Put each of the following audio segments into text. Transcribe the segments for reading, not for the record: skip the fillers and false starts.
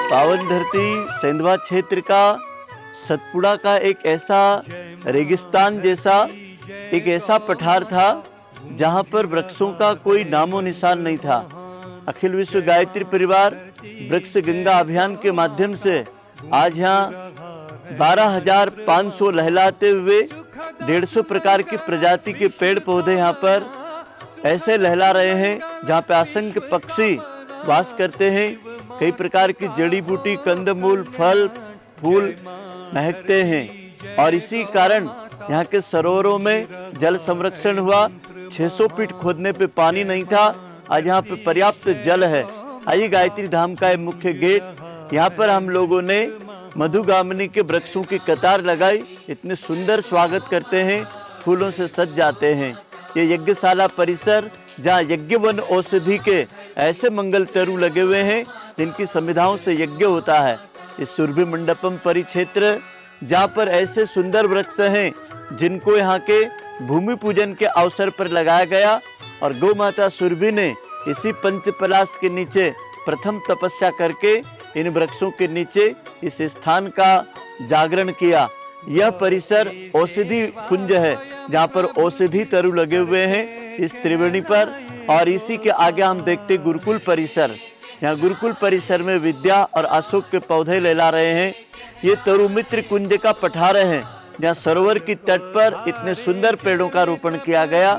पावन धरती सेंधवा क्षेत्र का सतपुड़ा का एक ऐसा रेगिस्तान जैसा एक ऐसा पठार था जहां पर वृक्षों का कोई नामो निशान नहीं था। अखिल विश्व गायत्री परिवार वृक्ष गंगा अभियान के माध्यम से आज यहाँ 12,500 लहलाते हुए 150 प्रकार की प्रजाति के पेड़ पौधे यहाँ पर ऐसे लहला रहे हैं जहाँ पे असंख्य पक्षी वास करते हैं। कई प्रकार की जड़ी बूटी, कंदमूल, फल फूल महकते हैं और इसी कारण यहाँ के सरोवरों में जल संरक्षण हुआ। 600 फीट खोदने पे पानी नहीं था, आज यहाँ पे पर्याप्त जल है। आइए गायत्री धाम का ये मुख्य गेट, यहाँ पर हम लोगों ने मधुगामिनी के वृक्षों की कतार लगाई। इतने सुंदर स्वागत करते हैं, फूलों से सज जाते हैं। ये यज्ञशाला परिसर जहाँ यज्ञ वन औषधि के ऐसे मंगल तरु लगे हुए हैं जिनकी संविधाओं से यज्ञ होता है। इस सुरभि मंडपम परिक्षेत्र जहाँ पर ऐसे सुंदर वृक्ष हैं जिनको यहाँ के भूमि पूजन के अवसर पर लगाया गया और गौ माता सुरभि ने इसी पंचपलाश के नीचे प्रथम तपस्या करके इन वृक्षों के नीचे इस स्थान का जागरण किया। यह परिसर औषधि कुंज है जहाँ पर औषधि तरु लगे हुए हैं इस त्रिवेणी पर। और इसी के आगे हम देखते गुरुकुल परिसर, यहाँ गुरुकुल परिसर में विद्या और अशोक के पौधे लहला रहे हैं। ये तरु मित्र कुंज का पठार है जहाँ सरोवर की तट पर इतने सुंदर पेड़ों का रोपण किया गया।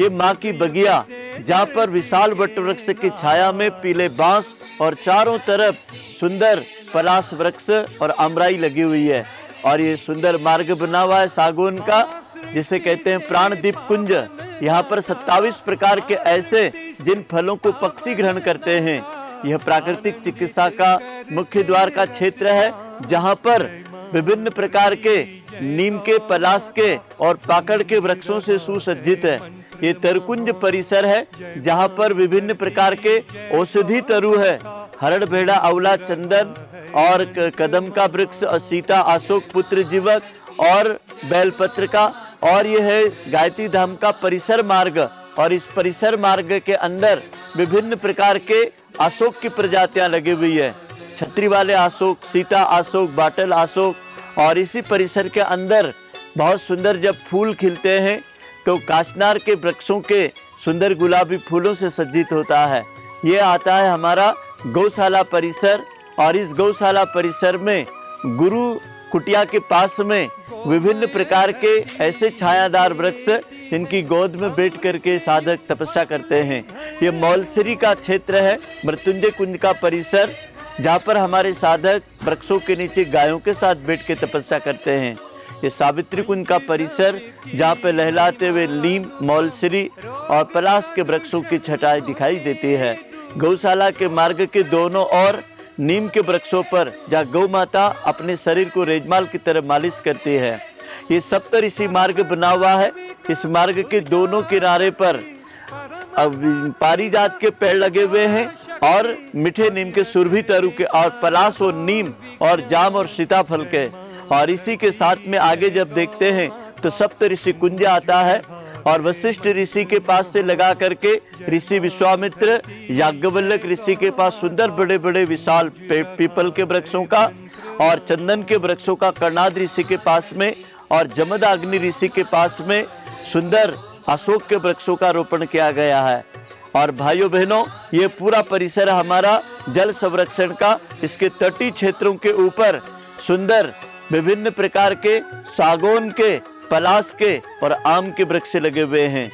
ये माँ की बगिया जहाँ पर विशाल वट वृक्ष की छाया में पीले बांस और चारों तरफ सुंदर पलाश वृक्ष और अमराई लगी हुई है। और ये सुंदर मार्ग बना हुआ है सागौन का, जिसे कहते हैं प्राणदीप कुंज। यहाँ पर 27 प्रकार के ऐसे जिन फलों को पक्षी ग्रहण करते हैं। यह प्राकृतिक चिकित्सा का मुख्य द्वार का क्षेत्र है जहाँ पर विभिन्न प्रकार के नीम के, पलाश के और पाकड़ के वृक्षों से सुसज्जित है। ये तरकुंज परिसर है जहाँ पर विभिन्न प्रकार के औषधि तरु है, हरड़, भेड़ा, आंवला, चंदन और कदम का वृक्ष और सीता, अशोक, पुत्र जीवक और बेलपत्र का। और यह है गायत्री धाम का परिसर मार्ग और इस परिसर मार्ग के अंदर विभिन्न प्रकार के अशोक की प्रजातियां लगी हुई है। छतरी वाले अशोक, सीता अशोक, बाटल अशोक। और इसी परिसर के अंदर बहुत सुंदर जब फूल खिलते हैं तो काशनार के वृक्षों के सुंदर गुलाबी फूलों से सज्जित होता है। ये आता है हमारा गौशाला परिसर और इस गौशाला परिसर में गुरु कुटिया के पास में विभिन्न प्रकार के ऐसे छायादार वृक्ष जिनकी गोद में बैठ करके साधक तपस्या करते हैं। ये मौलसरी का क्षेत्र है, मृत्युंजय कुंज का परिसर जहाँ पर हमारे साधक वृक्षों के नीचे गायों के साथ बैठ के तपस्या करते हैं। ये सावित्री कुंज का परिसर जहाँ पे लहलाते हुए नीम, मौलसरी और पलाश के वृक्षों की छटाई दिखाई देती है। गौशाला के मार्ग के दोनों ओर नीम के वृक्षों पर जहाँ गौ माता अपने शरीर को रेजमाल की तरह मालिश करती है। ये सप्त ऋषि मार्ग बना हुआ है। इस मार्ग के दोनों किनारे पर पारिजात के पेड़ लगे हुए हैं और मीठे नीम के, सुरभि तरु के और पलाश और नीम और जाम और सीताफल के। और इसी के साथ में आगे जब देखते हैं तो सप्त ऋषि कुंज आता है और वशिष्ठ ऋषि के पास से लगा करके ऋषि विश्वामित्र, याज्ञवल्क्य ऋषि के पास सुंदर बड़े बड़े विशाल पीपल के वृक्षों का और चंदन के वृक्षों का कर्णाद ऋषि के पास में और जमदाग्नि ऋषि के पास में सुंदर अशोक के वृक्षों का रोपण किया गया है। और भाइयों बहनों, ये पूरा परिसर हमारा जल संरक्षण का। इसके तटीय क्षेत्रों के ऊपर सुंदर विभिन्न प्रकार के सागौन के, पलाश के और आम के वृक्ष लगे हुए हैं।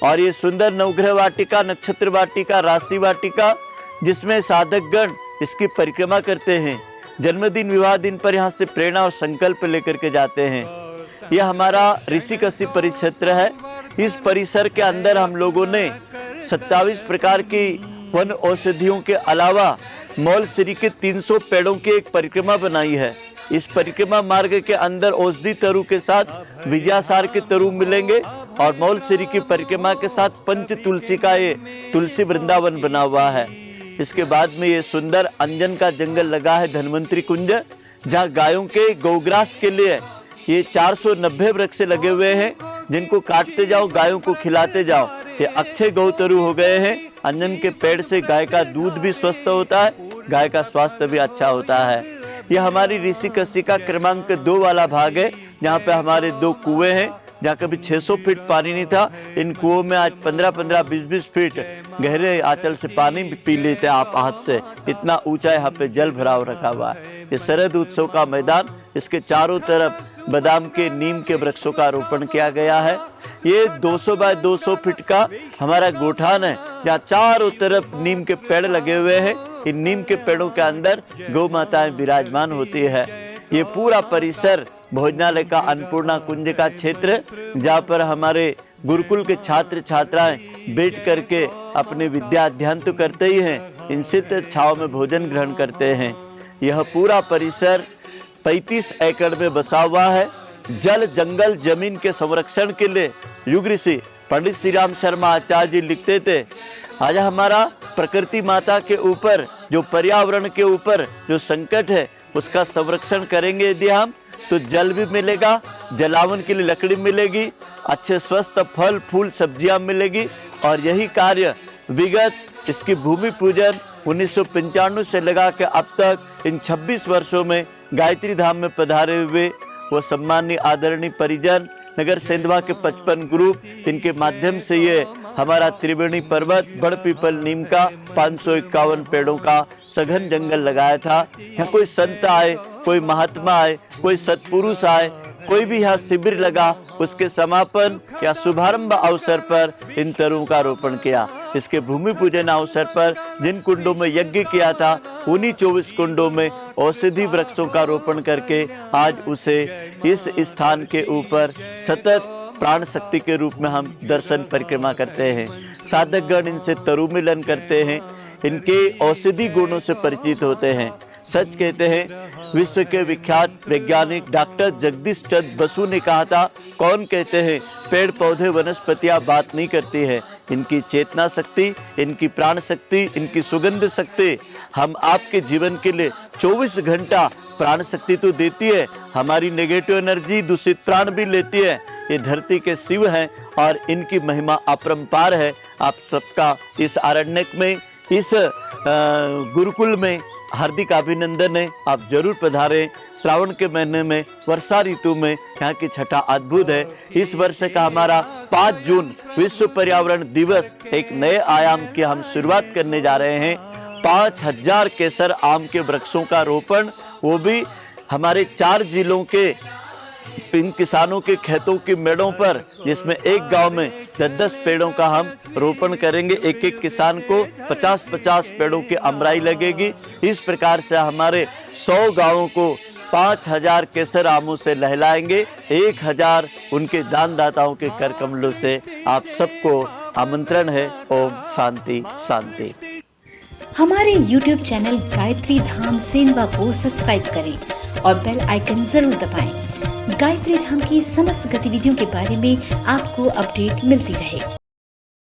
और ये सुंदर नवग्रह वाटिका, नक्षत्र वाटिका, राशि वाटिका जिसमें साधकगण इसकी परिक्रमा करते हैं। जन्मदिन, विवाह दिन पर यहाँ से प्रेरणा और संकल्प लेकर के जाते हैं। यह हमारा ऋषिकसी परिक्षेत्र है। इस परिसर के अंदर हम लोगों ने 27 प्रकार की वन औषधियों के अलावा मौलसरी के 300 पेड़ों की एक परिक्रमा बनाई है। इस परिक्रमा मार्ग के अंदर औषधि तरु के साथ विजयासार के तरु मिलेंगे और मौलसरी की परिक्रमा के साथ पंच तुलसी का ये तुलसी वृंदावन बना हुआ है। इसके बाद में ये सुंदर अंजन का जंगल लगा है, धन्वंतरी कुंज, जहाँ गायों के गौग्रास के लिए ये 490 वृक्ष लगे हुए हैं जिनको काटते जाओ, गायों को खिलाते जाओ। ये अक्षय गौतरु हो गए हैं। अंजन के पेड़ से गाय का दूध भी स्वस्थ होता है, गाय का स्वास्थ्य भी अच्छा होता है। यह हमारी ऋषिकेशी का क्रमांक 2 वाला भाग है, जहाँ पे हमारे 2 कुएं हैं, जहाँ कभी 600 फीट पानी नहीं था। इन कुओं में आज 15-15, 20-20 फीट गहरे आंचल से पानी भी पी लेते हैं आप हाथ से, इतना ऊंचा यहाँ पे जल भराव रखा हुआ है। ये शरद उत्सव का मैदान, इसके चारों तरफ बादाम के, नीम के वृक्षों का रोपण किया गया है। ये 200 बाय 200 फीट का हमारा गोठान है, जहाँ चारों तरफ नीम के पेड़ लगे हुए हैं। इन नीम के पेड़ों के अंदर गौ माताएं विराजमान होती है। ये पूरा परिसर भोजनालय का अन्नपूर्णा कुंज का क्षेत्र, जहाँ पर हमारे गुरुकुल के छात्र छात्राएं बैठ करके अपने विद्या अध्ययन तो करते ही हैं, इन शीतल छाव में भोजन ग्रहण करते हैं। यह पूरा परिसर 35 एकड़ में बसा हुआ है। जल, जंगल, जमीन के संरक्षण के लिए युग ऋषि पंडित श्री राम शर्मा आचार्य जी लिखते थे, आज हमारा प्रकृति माता के ऊपर, जो पर्यावरण के ऊपर जो संकट है, उसका संरक्षण करेंगे यदि हम, तो जल भी मिलेगा, जलावन के लिए लकड़ी मिलेगी, अच्छे स्वस्थ फल फूल सब्जियां मिलेगी। और यही कार्य विगत इसकी भूमि पूजन 1995 से लगा के अब तक इन 26 वर्षों में गायत्री धाम में पधारे हुए वो सम्मानीय आदरणीय परिजन, नगर सेंधवा के 55 ग्रुप, इनके माध्यम से ये हमारा त्रिवेणी पर्वत, बड़ पीपल, नीम का 551 पेड़ों का सघन जंगल लगाया था। यहाँ कोई संत आए, कोई महात्मा आए, कोई सत्पुरुष आए, कोई भी यहाँ शिविर लगा, उसके समापन या शुभारंभ अवसर पर इन तरुओं का रोपण किया। इसके भूमि पूजन अवसर पर जिन कुंडों में यज्ञ किया था, उन्हीं 24 कुंडों में औषधि वृक्षों का रोपण करके आज उसे इस स्थान के ऊपर सतत प्राण शक्ति के रूप में हम दर्शन परिक्रमा करते हैं। साधकगण इनसे तरु मिलन करते हैं, इनके औषधि गुणों से परिचित होते हैं। सच कहते हैं, विश्व के विख्यात वैज्ञानिक डॉक्टर जगदीश चंद्र बसु ने कहा था, कौन कहते हैं पेड़ पौधे वनस्पतियां बात नहीं करती है, इनकी चेतना शक्ति, इनकी प्राण शक्ति, इनकी सुगंध शक्ति हम आपके जीवन के लिए 24 घंटा प्राण शक्ति तो देती है, हमारी नेगेटिव एनर्जी, दूषित प्राण भी लेती है। ये धरती के शिव हैं और इनकी महिमा अपरंपार है। आप सबका इस आरण्यक में, इस गुरुकुल में हार्दिक अभिनंदन है। आप जरूर पधारें। श्रावण के महीने में, वर्षा ऋतु में यहाँ की छठा अद्भुत है। इस वर्ष का हमारा 5 जून विश्व पर्यावरण दिवस एक नए आयाम की हम शुरुआत करने जा रहे हैं। 5000 केसर आम के वृक्षों का रोपण, वो भी हमारे 4 जिलों के इन किसानों के खेतों की मेड़ों पर, जिसमें एक गांव में 10-10 पेड़ों का हम रोपण करेंगे। एक एक किसान को 50-50 पेड़ों की अमराई लगेगी। इस प्रकार से हमारे 100 गांवों को 5000 केसर आमों से लहलाएंगे। 1000 उनके दानदाताओं के कर कमलों से आप सबको आमंत्रण है। ओम शांति शांति। हमारे YouTube चैनल गायत्री धाम सेंधवा को सब्सक्राइब करें और बेल आइकन जरूर दबाएं। गायत्री धाम की समस्त गतिविधियों के बारे में आपको अपडेट मिलती रहे।